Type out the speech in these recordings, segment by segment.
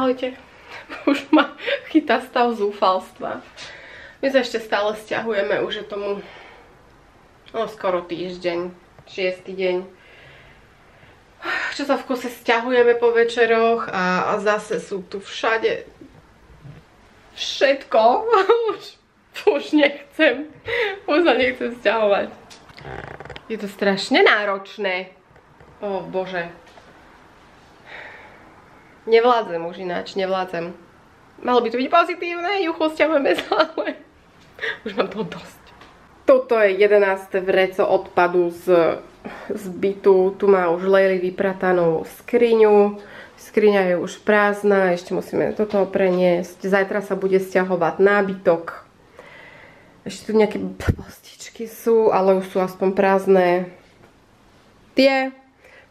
Ahojte. Už ma chytá stav zúfalstva. My sa ešte stále sťahujeme, už je tomu skoro týždeň, 6. deň. Čo sa v kuse sťahujeme po večeroch a zase sú tu všade všetko. Už nechcem. Už sa nechcem sťahovať. Je to strašne náročné. Ó bože. Nevládzem už ináč, nevládzem. Malo by to byť pozitívne, juchu, sťahujeme sa, ale už mám toho dosť. Toto je 11. vreco odpadu z bytu. Tu má už Lejli vypratanú skriňu. Skriňa je už prázdna, ešte musíme toto preniesť. Zajtra sa bude sťahovať nábytok. Ešte tu nejaké postičky sú, ale už sú aspoň prázdne tie.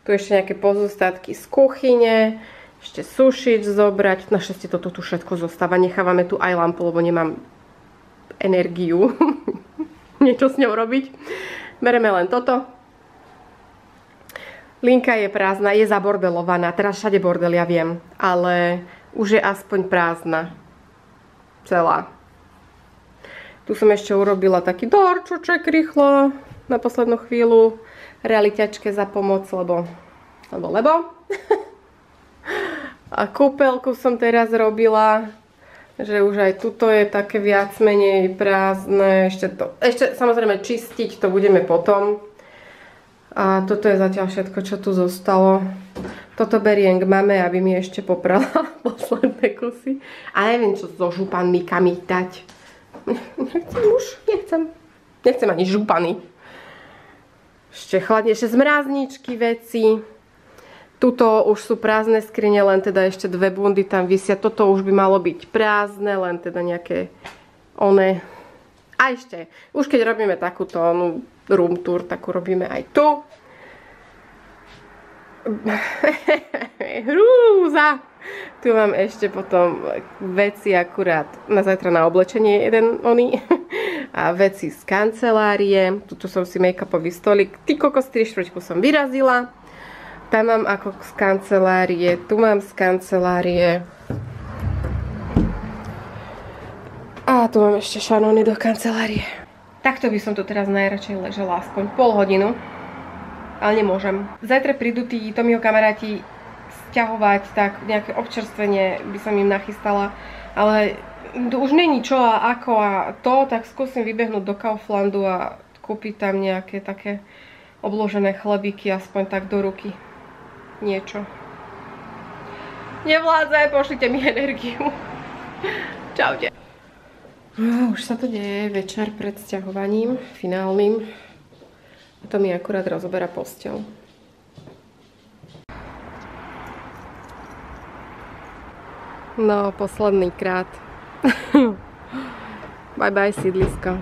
Tu ešte nejaké pozostatky z kuchyne. Ešte sušiť, zobrať. Našťastie toto tu všetko zostáva. Nechávame tu aj lampu, lebo nemám energiu niečo s ňou robiť. Bereme len toto. Linka je prázdna, je zabordelovaná. Teraz všade bordel, ja viem. Ale už je aspoň prázdna. Celá. Tu som ešte urobila taký dorčuček rýchlo. Na poslednú chvíľu. Realiťačke za pomoc, lebo. A kúpeľku som teraz robila, že už aj tuto je také viac menej prázdne. Ešte samozrejme čistiť to budeme potom. A toto je zatiaľ všetko, čo tu zostalo. Toto beriem k mame, aby mi ešte poprala posledné kusy. A neviem, čo so županmi kam ich dať. Nechcem ani župany. Ešte chladnejšie z mrázničky veci. Tuto už sú prázdne skrine, len teda ešte dve bundy tam visia. Toto už by malo byť prázdne, len teda nejaké one. A ešte, už keď robíme takúto room tour, takú robíme aj tu. Hrúza! Tu mám ešte potom veci akurát na zajtra na oblečenie jeden oný. A veci z kancelárie. Tuto som si make-upový stolik. Ty kokos, 3/4 som vyrazila. Tam mám ako z kancelárie, tu mám z kancelárie. A tu mám ešte šanóny do kancelárie. Takto by som tu teraz najradšej ležela aspoň pol hodinu. Ale nemôžem. Zajtra prídu tí Tomiho kamaráti sťahovať, tak nejaké občerstvenie by som im nachystala. Ale už není čo a ako a to, tak skúsim vybehnúť do Kauflandu a kúpiť tam nejaké také obložené chlebíky, aspoň tak do ruky. Niečo. Nevládzaj, pošlite mi energiu. Čaute. Už sa to deje, večer pred sťahovaním, finálnym. A to mi akurát rozoberá posteľ. No, posledný krát. Bye bye, sídlisko.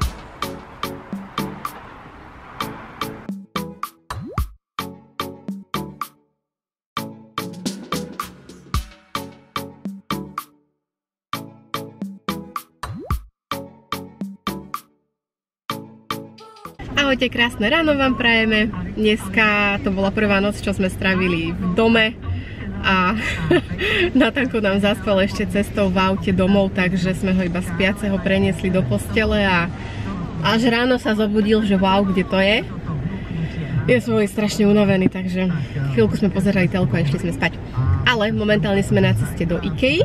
Ahojte, krásne ráno vám prajeme. Dneska to bola prvá noc, čo sme strávili v dome a Natanko nám zaspal ešte cestou v aute domov, takže sme ho iba spiaceho preniesli do postele a až ráno sa zobudil, že wow, kde to je. Je svoj strašne unavený, takže chvíľku sme pozerali telku a išli sme spať. Ale momentálne sme na ceste do IKEA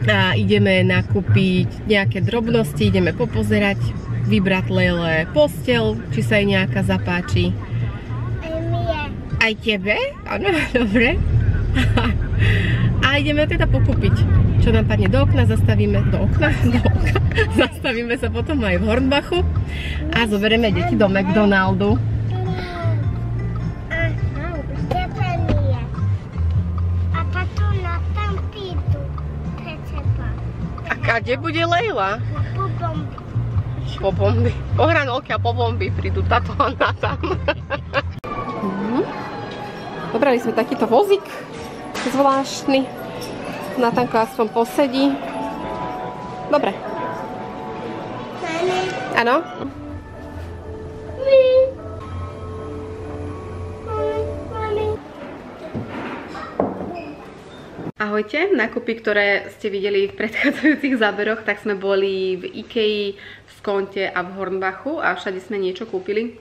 a ideme nakúpiť nejaké drobnosti, ideme popozerať, vybrať Lele posteľ, či sa jej nejaká zapáči. Aj tebe? Áno, dobre. A ideme teda pokúpiť, čo nám padne do okna, zastavíme zastavíme sa potom aj v Hornbachu a zoberieme deti do McDonaldu. A kde bude Lejla? Po bomby. Po hranolky a po bomby prídu táto a Natan. Dobrali sme takýto vozík zvláštny. Natanko aspoň posedí. Dobre. Áno? Ahojte, nákupy, ktoré ste videli v predchádzajúcich záberoch, tak sme boli v Ikei, v Skonte a v Hornbachu a všade sme niečo kúpili.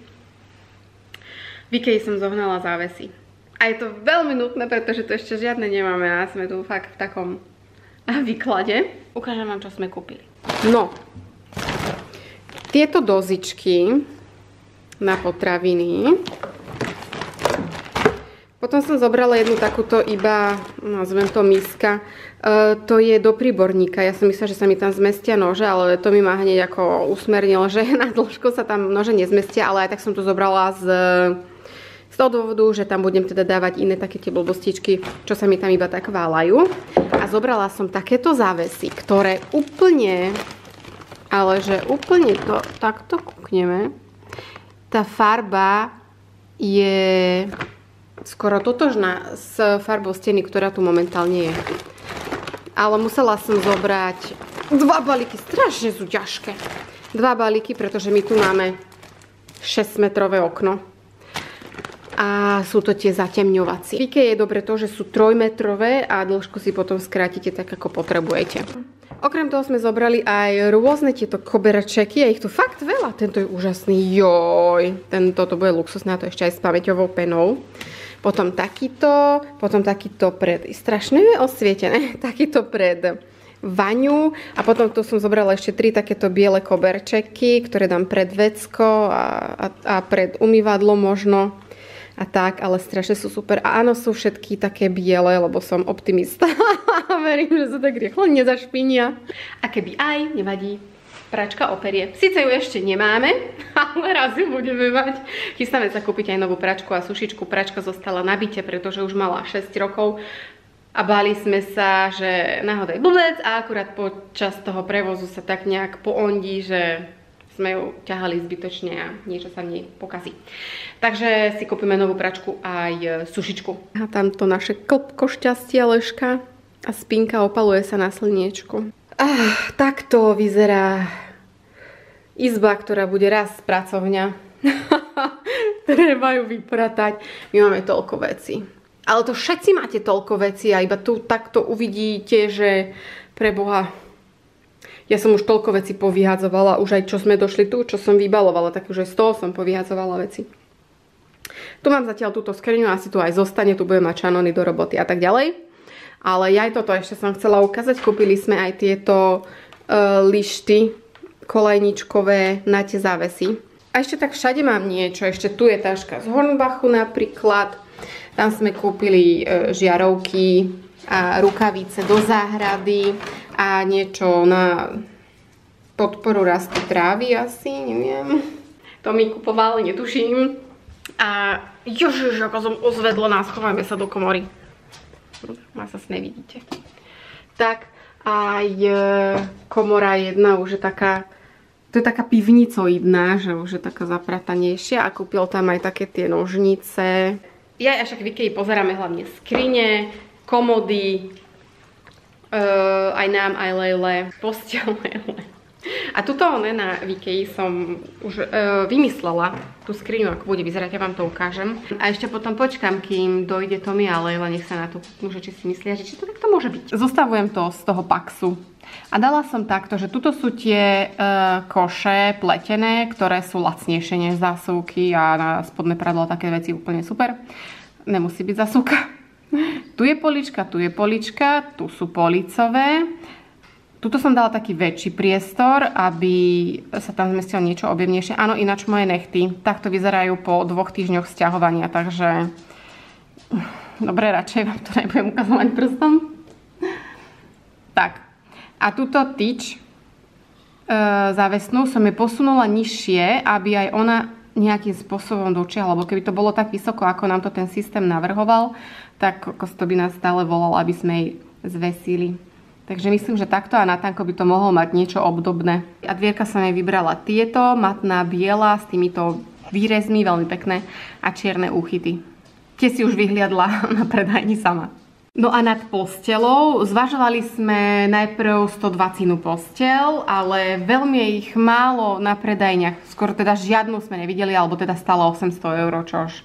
V Ikei som zohnala závesy. A je to veľmi nutné, pretože tu ešte žiadne nemáme a sme tu fakt v takom výklade. Ukážem vám, čo sme kúpili. No, tieto dozičky na potraviny. Potom som zobrala jednu takúto iba, nazvem to miska, to je do príborníka. Ja som myslela, že sa mi tam zmestia nože, ale to mi ma hneď ako usmernilo, že na dĺžku sa tam nože nezmestia, ale aj tak som to zobrala z toho dôvodu, že tam budem teda dávať iné také tie blbostičky, čo sa mi tam iba tak váľajú. A zobrala som takéto závesy, ktoré úplne, ale že úplne to, takto kúkneme, tá farba je skoro totožná s farbou steny, ktorá tu momentálne je. Ale musela som zobrať 2 balíky, strašne sú ťažké. 2 balíky, pretože my tu máme 6-metrové okno. A sú to tie zatemňovacie. V Ikei je dobre to, že sú 3-metrové a dĺžku si potom skrátite tak, ako potrebujete. Okrem toho sme zobrali aj rôzne tieto koberčeky, je ich tu fakt veľa. Tento je úžasný, joj. Toto bude luxusné, to ešte aj s pamäťovou penou. Potom takýto pred, strašne je osvietené, takýto pred vaňu a potom tu som zobrala ešte 3 takéto biele koberčeky, ktoré dám pred vecko a pred umývadlo možno a tak, ale strašne sú super a áno, sú všetky také biele, lebo som optimista a verím, že sa tak rýchlo nezašpinia a keby aj, nevadí. Pračka operie. Sice ju ešte nemáme, ale raz ju budeme mať. Chystáme sa kúpiť aj novú pračku a sušičku. Pračka zostala na byte, pretože už mala 6 rokov a báli sme sa, že náhodou je blbec a akurát počas toho prevozu sa tak nejak poondí, že sme ju ťahali zbytočne a niečo sa v nej pokazí. Takže si kúpime novú pračku aj sušičku. A tamto naše klpko šťastia ležka a spinka opaluje sa na slniečku. Takto vyzerá izba, ktorá bude raz pracovňa. Treba ju vypratať. My máme toľko vecí. Ale to všetci máte toľko vecí a iba tu takto uvidíte, že pre Boha. Ja som už toľko vecí povyhadzovala, už aj čo sme došli tu, čo som vybalovala, tak už aj z toho som povyhadzovala veci. Tu mám zatiaľ túto skriňu, asi tu aj zostane, tu budem mať šanony do roboty a tak ďalej. Ale ja aj toto ešte som chcela ukázať. Kúpili sme aj tieto lišty kolajničkové na tie závesy. A ešte tak všade mám niečo. Ešte tu je taška z Hornbachu napríklad. Tam sme kúpili žiarovky a rukavice do záhrady a niečo na podporu rastu trávy asi, neviem. To mi kupoval, netuším. A jožiš, ako som ozvedlená, schovajme sa do komory. Vás sa nevidíte. Tak aj komora jedna už je taká, to je taká pivnicoidná, že už je taká zapratanejšia a kúpil tam aj také tie nožnice. Ja však v Ikei pozeráme hlavne skrine, komody, aj nám, aj Lejle, posteľ Lejle. A tuto na Ikei som už vymyslela tú skriňu, ako bude vyzerať, ja vám to ukážem. A ešte potom počkám, kým dojde Tommy a Lejla, nech sa na to putnú, že či si myslia, že či to takto môže byť. Zostavujem to z toho Paxu. A dala som takto, že tuto sú tie koše pletené, ktoré sú lacnejšie než zásuvky a na spodné pradlo také veci úplne super. Nemusí byť zásuvka. Tu je polička, tu sú policové. Tuto som dala taký väčší priestor, aby sa tam zmestilo niečo objemnejšie. Áno, ináč moje nechty takto vyzerajú po 2 týždňoch sťahovania, takže dobre, radšej vám to nebudem ukazovať prstom. Tak, a túto tyč závesnú som je posunula nižšie, aby aj ona nejakým spôsobom dočiahla, lebo keby to bolo tak vysoko, ako nám to ten systém navrhoval, tak to by nás stále volal, aby sme jej zvesili. Takže myslím, že takto a na tanko by to mohlo mať niečo obdobné. A dvierka som jej vybrala tieto, matná biela s týmito výrezmi, veľmi pekné a čierne úchyty. Tie si už vyhliadla na predajni sama. No a nad posteľou zvažovali sme najprv 120 posteľ, ale veľmi je ich málo na predajniach. Skoro teda žiadnu sme nevideli, alebo teda stála 800 €, čož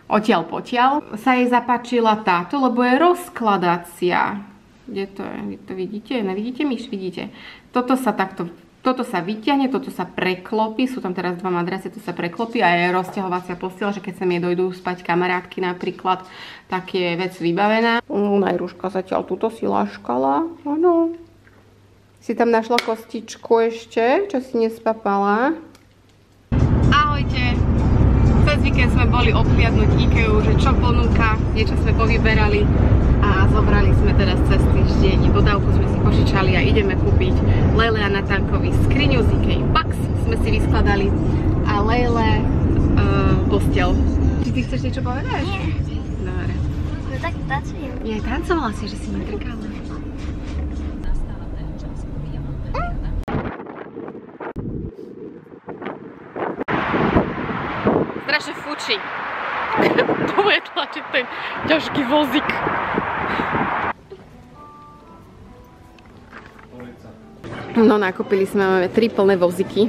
odtiaľ potiaľ. Sa jej zapáčila táto, lebo je rozkladacia. Kde to je? Vy to vidíte? Nevidíte, myš? Vidíte. Toto sa vyťahne, toto sa preklopí. Sú tam teraz dva madrace, to sa preklopí a je rozťahovacia posteľ, že keď sa mi dojdú spať kamarátky napríklad, tak je vec vybavená. Najruška zatiaľ túto si láškala. Áno. Si tam našla kostičku ešte, čo si nespapala. Ahojte. Cez víkend sme boli obhliadnúť IKEA, že čo ponúka, niečo sme povyberali a zobrali sme teraz cez týždeň. Dodávku sme si požičali a ideme kúpiť Lele a Natánkovi skriňu z IKEA Pax sme si vyskladali a Lele posteľ. Či ty chceš niečo povedať? Nie. Dobre. No tak tancujem. Ja tancovala si, že si ma trkala. Strašne fučí. To bude tlačiť ten ťažký vozík. No, nakúpili sme, máme 3 plné vozíky.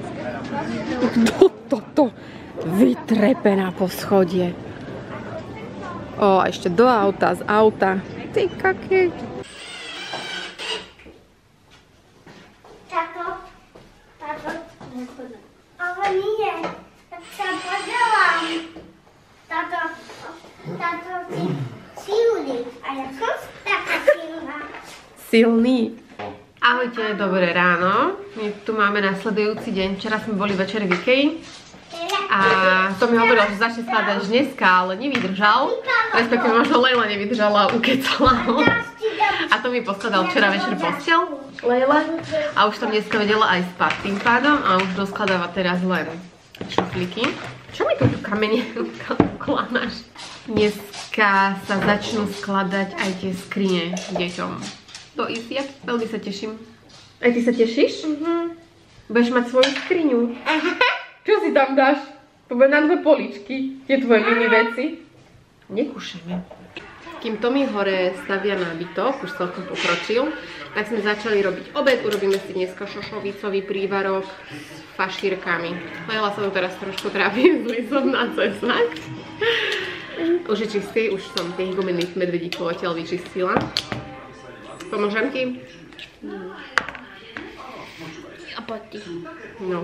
Toto vytrepená po schodie. O, a ešte do auta, z auta. Ty kaké. Táto, ale nie, tak sa podelám. Táto silný. A ja som taká silná. Silný. Ahojte, dobré ráno. My tu máme nasledujúci deň. Včera sme boli večer v IKEA. A to mi hovoril, že začne skladať až dneska, ale nevydržal. Respektíve možno Lejla nevydržala a ukecala ho. A to mi poskladal včera večer posteľ Lejla. A už tam dneska vedela aj spať tým pádom. A už doskladáva teraz len šuflíky. Čo mi tu kamene ukladáš? Dneska sa začnú skladať aj tie skrine deťom. To easy, veľmi sa teším. Aj ty sa tešíš? Budeš mať svoju skriňu. Čo si tam dáš? To bude na 2 poličky. Tie tvoje mini veci. Nekúšame. Kým Tomi hore stavia nábytok, už celkom pokročil, tak sme začali robiť obed. Urobíme si dneska šošovicový prívarok s fašírkami. Lejla sa tu teraz trošku trápi s lisom na cesnak. Už je čistý, už som tých gumených medvedíkov odtiaľ vyčistila. Pomôžem ti? A poď ty. No.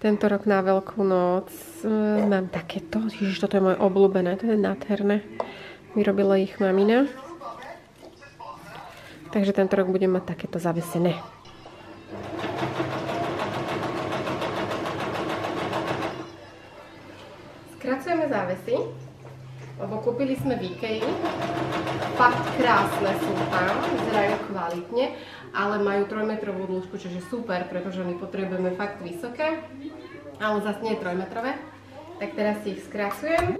Tento rok na Veľkú noc mám takéto, ježiš, toto je moje obľúbené, to je nádherné. Vyrobila ich mamina. Takže tento rok budem mať takéto zavesené. Skracujeme závesy, lebo kúpili sme v IKEA. Fakt krásne sú tam, vyzerajú kvalitne, ale majú 3-metrovú dĺžku, čo je super, pretože my potrebujeme fakt vysoké, ale zase nie 3-metrové. Tak teraz si ich skracujem.